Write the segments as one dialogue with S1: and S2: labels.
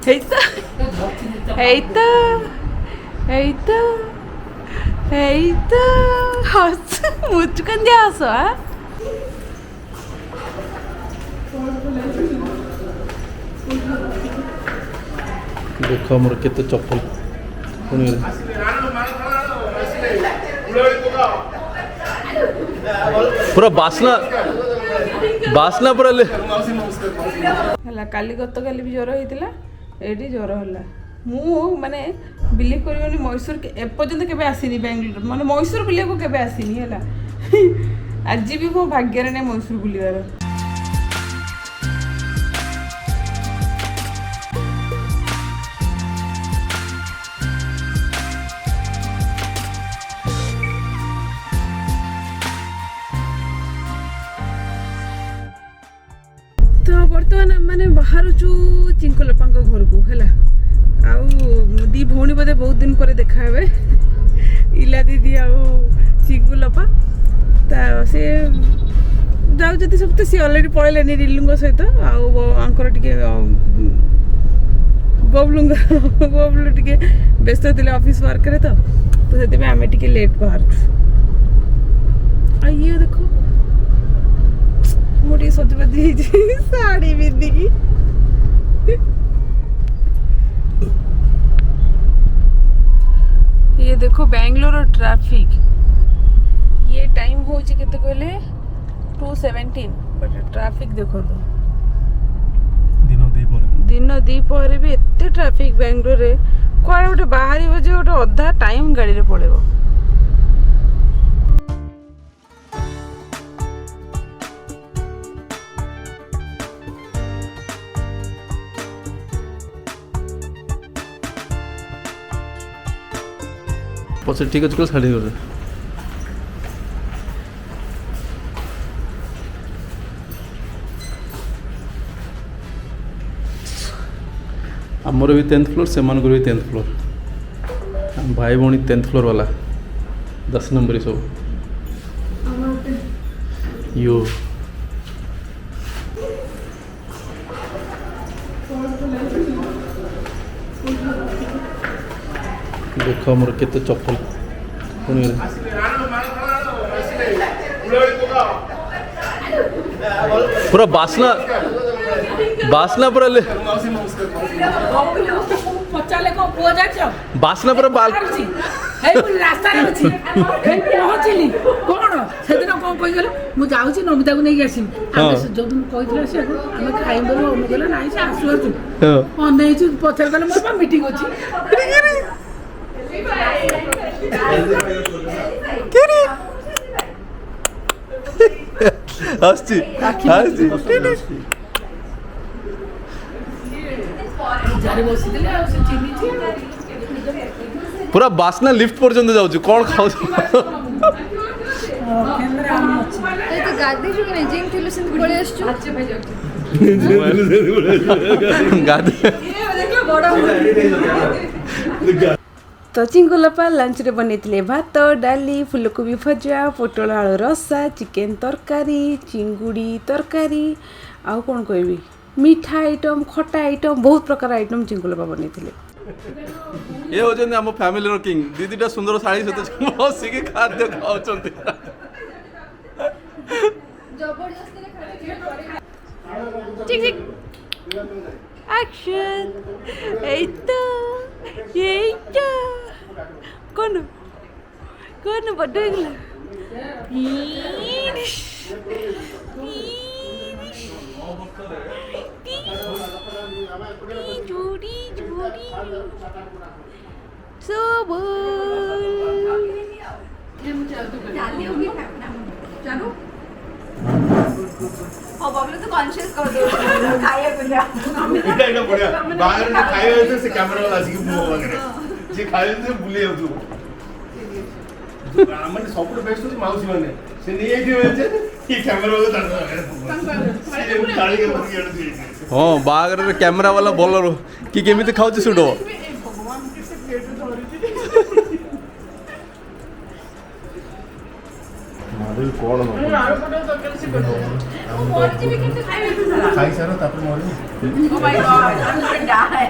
S1: ହେଇତ ହେଇତ ହେଇତ ହେଇତ ହସ ମୁଚୁକନ୍ ଦିଆ ହସ
S2: देख मोर केते चप्पल पूरा बासना बासना पूरा ले
S1: हला काली गत काली भी ज्वर होइतिला एडी ज्वर हला मु माने बिलीव करियोनी मैसूर के एपर्यंत केबे आसीनी बेंगलोर माने मैसूर बुलिया को केबे आसीनी हला आज भी मो भाग्य रे ने मैसूर बुलियार तो बर्तमान मैंने बाहर चिंकुलपा घर को है दी भौणी बोधे बहुत दिन पर देखा हे इला दीदी आ चिंकुलपा सी जाऊँ सब तो सी अलरेडी पलैले रिलुंग सहित आंकर टे बबलू बबलू टे व्यस्त थे ऑफिस वर्क रे तो से आम टे लेट बाहर ये देखो मोटी सजबाजी साड़ी पिंधिकी ये देखो बेंगलोर ट्रैफिक ये टाइम हो केते कहले 2:17 बट ट्रैफिक देखो तो दिन दी पर भी एते ट्रैफिक बेंगलोर रे कोआडे गोटे बाहरी बजे गोटे अधा टाइम गाड़ी रे पळेबो
S2: पछे ठीक अछि को साड़ी कर आमर भी 10th फ्लोर से मान भी 10th फ्लोर भाई भौणी 10th फ्लोर वाला 10 नंबर सब यो देख मोर केते चप्पल पूरा बासना बासना पूरा ले बासना पूरा बाल
S3: रास्ता पहुँचली कौन से दिन कौन कहीगल मुझे नमिता को नहीं आसमी जो दिन कही आम खाइबू कहला ना से आसु आसु अनेई पचार गले मोर मीटिंग अच्छी
S2: हस्ती हस्ती पूरा बासना लिफ्ट पर्यंत जाऊँ कौन खाऊ
S1: तो चिंकुलपा लंच रे बनैतिले भात डाली फुलकोबी भजा पोटल आलू रसा चिकेन तरकारी चिंगुड़ी तरकारी आउ कौन कहबी मीठा आइटम खटा आइटम बहुत प्रकार आइटम चिंकुलपा बनैतिले
S2: ये होचंदी हम फैमिली रो किंग दीदीटा सुंदर साड़ी सहित बसी के खाद्य खाउचंदी
S1: जबरदस्ती रे खाते ठीक ठीक एक्शन एइता कौन कौन बड़गला जोड़ी जोड़ी चलो बबलू तो कॉन्शियस कर दो खाइए बिना
S4: इटा इटा बढ़िया बाहर में खाइए तो से कैमरा वाला आसी के मुंह वगैरह जे खाइए तो बुले हो तू हमने सब बेस्ट होती माउसी माने से नहीं आई थी ये कैमरा वाला ताली के बस ये
S2: हां बागर रे कैमरा वाला बोलर कि केमिति खाउछ सुडो
S4: भगवान के से पेट धरि मारे कोन खाई सारा तापर मोर oh my God I will die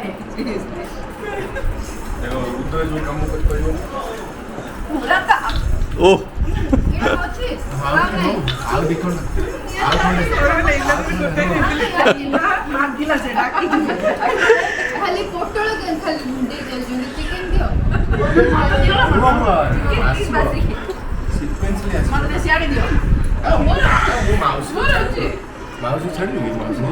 S4: ମୁଣ୍ଡରେ ଯୋଉ କାମ କରିପାରିବନି।
S2: ଓ
S4: ଆଉ ଦେଖ ନା ଆଉ
S3: ମାଗିଲା ସେ ଡାକିଛି
S5: ଖାଲି ପୋଟଳ ଖାଲି ଦେଇଦେଉଛନ୍ତି ଚିକେନ ଦିଅ
S4: ସିକ୍ୱେନ୍ସଲି ଆସିବ
S3: ମତେ ସିଆଡେ ଦିଅ
S4: ମାଉସୀ ଛାଡ଼ିବି ମାଉସୀ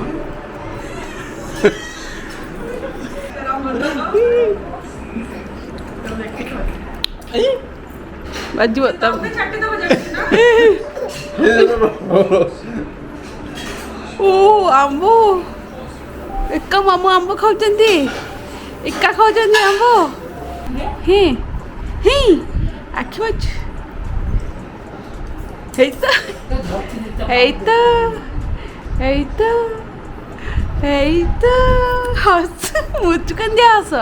S1: ବାଜିବ ତା ଓ ଆମ୍ବ ଏକା ମାମୁ ଆମ୍ବ ଖାଉଛନ୍ତି ଏକା ଖାଉଛନ୍ତି ଆମ୍ବ ହିଁ ହିଁ ଆଖି ମାଛ ହେଇତ ହେଇତ ହେଇତ ହେଇତ ହସ ମୁଚୁକନ୍ତି ହସ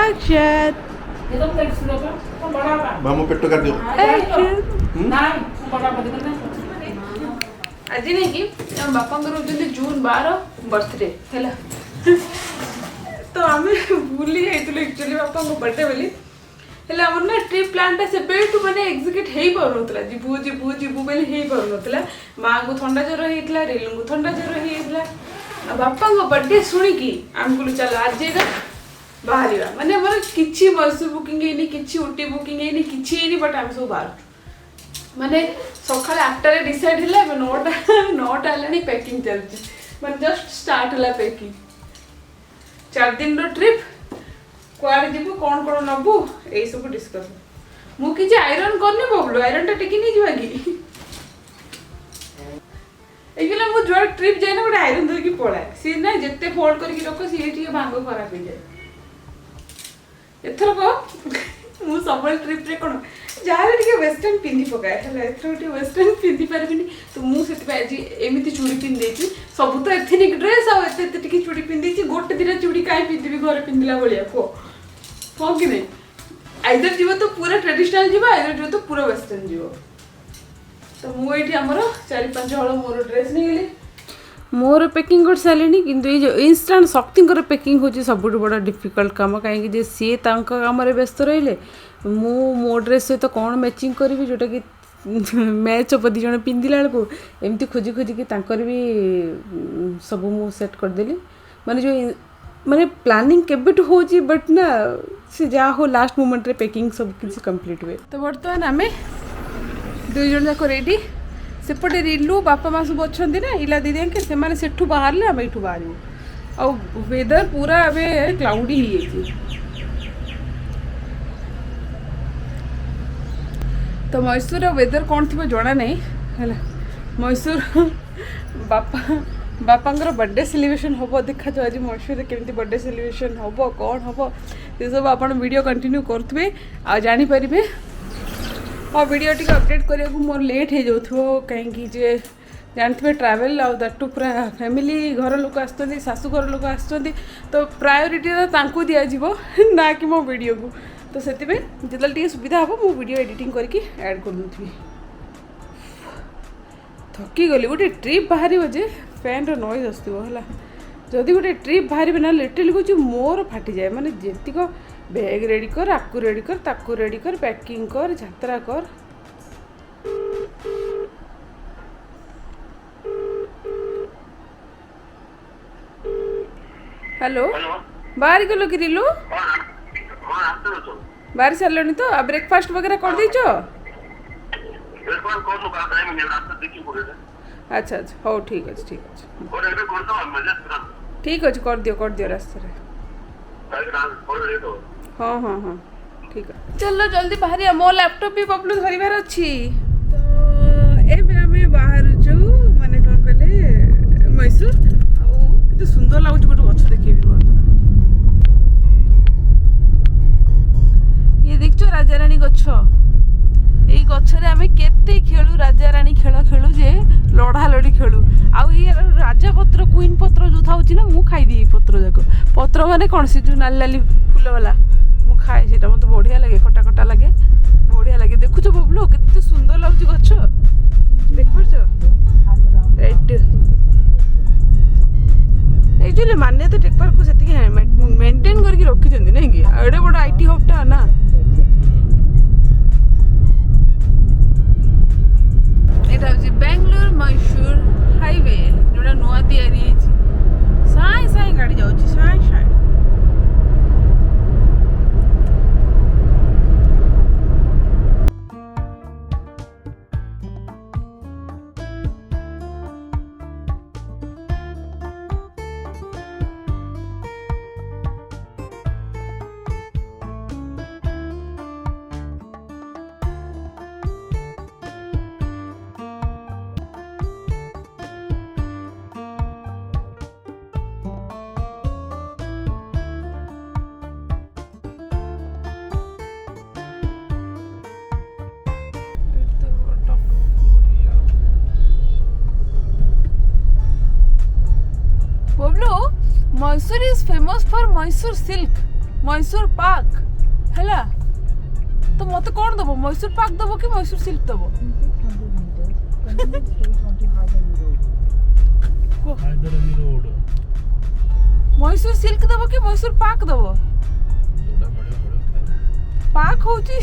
S1: ଆକ୍ସନ୍
S4: ମାମୁ ପେଟ କାଟିବ
S1: ଆଜି ନାଇଁ କି ଆମ ବାପାଙ୍କର ହଉଛନ୍ତି ଜୁନ୍ 12 ବର୍ଥଡେ ହେଲା ତ ଆମେ ଭୁଲି ଯାଇଥିଲୁ ଆକ୍ଚୁଆଲି ବାପାଙ୍କ ବର୍ଥଡେ ବୋଲି ହେଲେ ଆମର ନା ଟ୍ରିପ୍ ପ୍ଲାନ୍ଟା ସେବେଠୁ ମାନେ ଏକ୍ଜିକ୍ୟୁଟ୍ ହେଇପାରୁନଥିଲା ଯିବୁ ଯିବୁ ଯିବୁ ବୋଲି ହେଇପାରୁନଥିଲା ମାଆଙ୍କୁ ଥଣ୍ଡା ଜ୍ୱର ହେଇଥିଲା ରିଲୁଙ୍କୁ ଥଣ୍ଡା ଜ୍ୱର ହେଇଯାଇଥିଲା ଆଉ ବାପାଙ୍କ ବର୍ଥଡେ ଶୁଣିକି ଆମେ କହିଲୁ ଚାଲ ଆଜି ଏଇଟା ବାହାରିବା ମାନେ ଆମର କିଛି ମୈସୁର ବୁକିଂ ହେଇନି କିଛି ଉଟି ବୁକିଂ ହେଇନି କିଛି ହେଇନି ବଟ୍ ଆମେ ସବୁ ବାହାରୁଛୁ ମାନେ ସକାଳେ 8টাରେ ଡିସାଇଡ୍ ହେଲା ଏବେ 9ଟା ହେଲାଣି ପ୍ୟାକିଂ ଚାଲିଛି ମାନେ ଜଷ୍ଟ ଷ୍ଟାର୍ଟ ହେଲା ପ୍ୟାକିଂ 4 ଦିନର ଟ୍ରିପ୍ କୁଆଡ଼େ ଯିବୁ କ'ଣ କ'ଣ ନେବୁ ଏଇସବୁ ଡିସ୍କସନ୍ ମୁଁ କିଛି ଆଇରନ୍ କରିନି ବବଲୁ ଆଇରନ୍ଟା ଟେକି ନେଇଯିବା କି ଏଇକିନା ମୁଁ ଯୁଆଡ଼େ ଟ୍ରିପ୍ ଯାଏ ନା ଗୋଟେ ଆଇରନ୍ ଧରିକି ପଳାଏ ସିଏ ନା ଯେତେ ଫୋଲ୍ଡ କରିକି ରଖ ସିଏ ଟିକେ ଭାଙ୍ଗ ଖରାପ ହେଇଯାଏ ଏଥରକ ମୁଁ ସବୁବେଳେ ଟ୍ରିପ୍ରେ କ'ଣ ଯାହାହେଲେ ଟିକେ ୱେଷ୍ଟର୍ଣ୍ଣ ପିନ୍ଧି ପକାଏ ହେଲା ଏଥର ଟିକେ ୱେଷ୍ଟର୍ଣ୍ଣ ପିନ୍ଧି ପାରିବିନି ତ ମୁଁ ସେଥିପାଇଁ ଆଜି ଏମିତି ଚୁଡ଼ି ପିନ୍ଧିଦେଇଛି ସବୁ ତ ଏଥନିକ୍ ଡ୍ରେସ୍ ଆଉ ଏତେ ଏତେ ଟିକେ ଚୁଡ଼ି ପିନ୍ଧିଦେଇଛି ଗୋଟେ ଦିଟା ଚୁଡ଼ି କାହିଁ ପିନ୍ଧିବି ଘରେ ପିନ୍ଧିଲା ଭଳିଆ କୁହ ହଁ କି ନାହିଁ ଆଇଦର ଯିବ ତ ପୁରା ଟ୍ରାଡିସନାଲ ଯିବ ଆଇଦର ଯିବ ତ ପୁରା ୱେଷ୍ଟର୍ଣ୍ଣ ଯିବ ତ ମୁଁ ଏଇଠି ଆମର 4-5 ହଳ ମୋର ଡ୍ରେସ୍ ନେଇଗଲି मोर पैकिंग कर सारे किंतु ये जो इंस्टांट शक्ति पैकिंग होची सबुठ बड़ा डिफिकल्ट काम कहीं सी कम व्यस्त रही मो ड्रेस सहित कौन मैचिंग करी जोटा कि मैच हम दी जन पिंधिला बेलू एमती खोजी खोजिकी भी सब मु सेट करदेली माने जो माने प्लानिंग केबेठु होची बट ना से जा हो लास्ट मोमेंट रे पैकिंग सब किसी कंप्लीट हुए तो बर्तमान आम 2 जन जाक रेडी सेपटे रिलू बापा माँ सब अच्छा ना इला दीदी के से बाहर आम यू बाहर आ वेदर पूरा ए क्लाउडी हो तो मैसूर वेदर कौन थी जना नहीं है मैसूर बापांगर बर्थडे सेलिब्रेशन हम देखा आज मैसूर केमती बर्थडे सेलिब्रेशन हम कौन हम ये सब आप वीडियो कंटिन्यू करुवे आ जानीपारे और वीडियो टी अपडेट करने को मोर लेट हो जाऊ कहीं जानते ट्रैवल आउ दैट टू पूरा फैमिली घर लोक आसुँच शाशु घर लोक आसुँच तो प्रायोरीटी तो दिज्व ना कि मो वीडियो को तो से जो सुविधा हम मो वीडियो एडिटिंग करके ऐड कर दूसरी थकी गली गोटे ट्रिप बाहर जे फैन नॉइज आसो है जदि गोटे ट्रिप बाहर ना लिटरली कह मोर फाटी जाए माने जेतिक बैग रेडी कर आपको रेडी कर ताकू रेडी कर पैकिंग कर यात्रा कर हेलो बाहर गलो कि रिलू बाहर सारे तो ब्रेकफास्ट वगैरह कर दीच अच्छा अच्छा हो ठीक अच्छे ठीक अच्छे कर दियो रास्ते हाँ हाँ हाँ ठीक है चलो जल्दी बाहर मो लैपटॉप भी बबलू धरबार अच्छी तो एमे बाहर माने कौन कहले मैसूर आते सुंदर लगुच गोटे गच देखे ये देख राजाराणी गछ यही गचरे आम केते खेलु राजाराणी खेल खेलु जे लड़ा लड़ी खेलु आउ ये राजा पत्र क्वीन पत्र जो था ना मु खाई दी पत्र जाक पत्र माने कौन से जो नाली नाली फूल वाला मु खाए से मत बढ़िया लगे खटा खटा लगे बढ़िया लगे देखुच बबलू केते सुंदर लगुच गछ देख पारछ राइट एक्चुअली मान्यता टेक पार्क को सेतिक मेंटेन करके रखिछन्ती नै कि एडे बड आईटी हबटा ना एटा होची बेंगलोर मैसूर हाईवे जोडा नुआ तयारी हेची साई साई गाड़ी जाउची Sai Sai Mysore is famous for Mysore silk, Mysore pak. Hela. तो मत कौन दबो मैसूर पाक दबो कि मैसूर सिल्क दबो मैसूर सिल्क दबो कि मैसूर पाक दबो पाक होची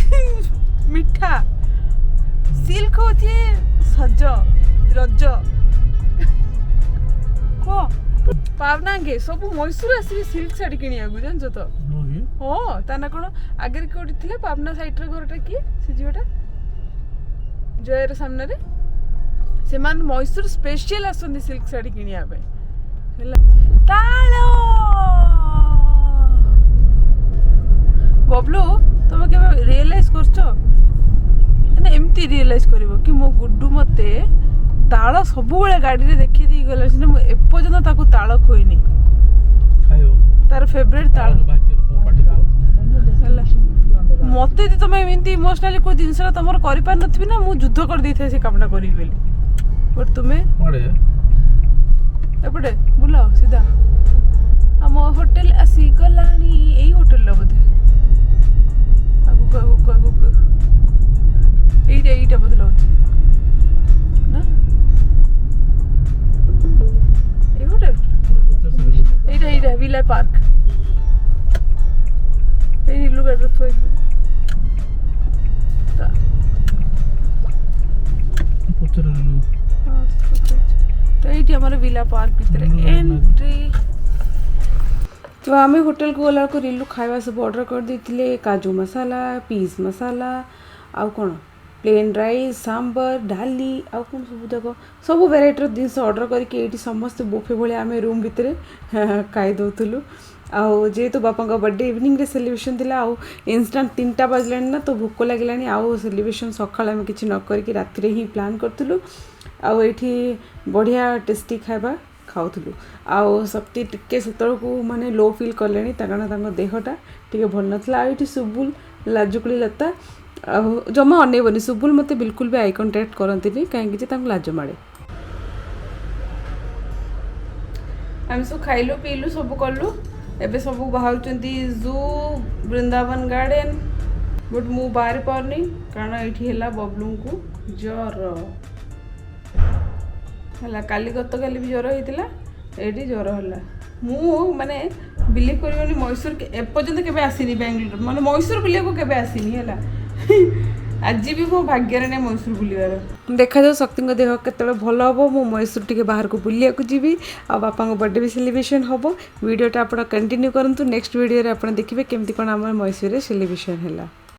S1: मिठा सिल्क होची सज रज को पावना के सब मैसूर आसी सिल्क साड़ी किनिया गु जानछ तो हो ताना कोन आगे कोठी थिले पावना साइड रे घरटा की से जीवटा जयर सामने रे से मान मैसूर स्पेशल आसंदी सिल्क साड़ी किनिया पे हला तालो बबलू तुम के रियलाइज करछो ना एमती रियलाइज करबो कि मो गुड्डू मते ताଳ ସବୁବେଳେ ଗାଡ଼ିରେ ଦେଖି ଦେଇ ଗଲା ସିନା ମୁଁ ଏପର୍ଯ୍ୟନ୍ତ ତାକୁ ତାଳ ଖୋଇନି ତାର ଫେଭରେଟ୍ ତାଳ ମତେ ଯଦି ତମେ ଏମିତି ଇମୋସନାଲି କୋଉ ଜିନିଷଟା ତମର କରିପାରିନଥିବି ନା ମୁଁ ଯୁଦ୍ଧ କରିଦେଇଥାଏ ସେ କାମଟା କରିବି ବୋଲି ବଟ୍ ତୁମେ ଏପଟେ ବୁଲ ସିଧା ଆମ ହୋଟେଲ ଆସିଗଲାଣି ଏଇ ହୋଟେଲର ବୋଧେ ଆଗକୁ ଏଇଟା ବୋଧେ ଲାଗୁଛି ନା এইটা ভিলা পার্ক এই নীলু গাড়ি থই তা পচর নীলু তো এইটি আমার ভিলা পার্ক ভিতরে এন্ট্রি तो आम होटेल को गला को रिलु खावा सब ऑर्डर कर देथिले काजू मसाला पीस मसाला आउ कोन प्लेन राइस सांबर डाली आउ कौन सब देख सब वेराइटर जिन ऑर्डर करके ये समस्त बुफे भाई आम रूम भितर खाई दौलु आउ जेहेतु बापा बर्थडे इवनिंग रे सेलिब्रेशन थिला आउ इंस्टांट 3टा बजला ना तो भोक लगे आउ सेलिब्रेशन सकाळ आम किसी न करके राति ही प्लान करथुलु आउ एठी बढ़िया टेस्टी खाइबा खाऊलु आउ शक्ति टिके सेतळकू माने लो फील करलेनी कारण देहटा टिके भल नथला आ एठी सुबुल लाजुकुली लता जमा अनेबनी सुबुल मते बिल्कुल भी आई कांटेक्ट करती कहीं लाज माड़े आम सब खाइलु पीलु सब कलु एबे सब बाहर जू वृंदावन गार्डन बट मु बाहर पारनी कारण ये बबलू को ज्वर है काली गत काली भी ज्वर होता ये ज्वर है मु माने बिलीव करनी मैसूर एपर्यंत के आसीनी बेंगलोर माने मैसूर बुलिया को केबे आसीनी है आज भी मो भाग्य नहीं मैसूर बुलार देखा जाओ शक्ति देह केत भल हम मु मैसूर टी बाहर को बुलिया जी आ बापा बर्थडे भी सेलिब्रेशन हम वीडियोटा आप कंटिन्यू करूँ नेक्स्ट वीडियो आप देखिए केमती कौन आम मैसूर सेलिब्रेशन है।